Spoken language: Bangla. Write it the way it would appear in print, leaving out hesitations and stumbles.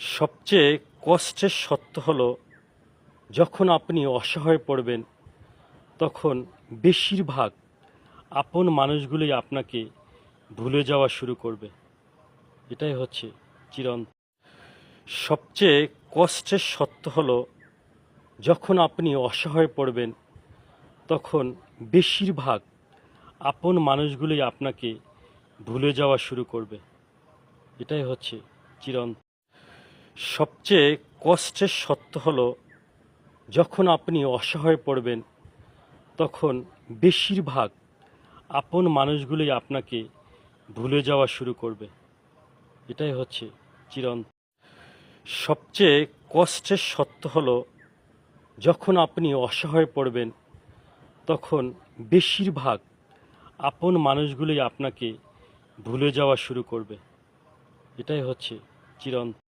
সবচেয়ে কষ্টের সত্য হলো, যখন আপনি অসহায় পড়বেন তখন বেশিরভাগ আপন মানুষগুলোই আপনাকে ভুলে যাওয়া শুরু করবে। এটাই হচ্ছে চিরন্তন। সবচেয়ে কষ্টের সত্য হলো, যখন আপনি অসহায় পড়বেন তখন বেশিরভাগ আপন মানুষগুলোই আপনাকে ভুলে যাওয়া শুরু করবে। এটাই হচ্ছে চিরন্তন। সবচেয়ে কষ্টের সত্য হলো, যখন আপনি অসহায় পড়বেন তখন বেশিরভাগ আপন মানুষগুলোই আপনাকে ভুলে যাওয়া শুরু করবে। এটাই হচ্ছে চিরন্তন। সবচেয়ে কষ্টের সত্য হলো, যখন আপনি অসহায় পড়বেন তখন বেশিরভাগ আপন মানুষগুলোই আপনাকে ভুলে যাওয়া শুরু করবে। এটাই হচ্ছে চিরন্তন।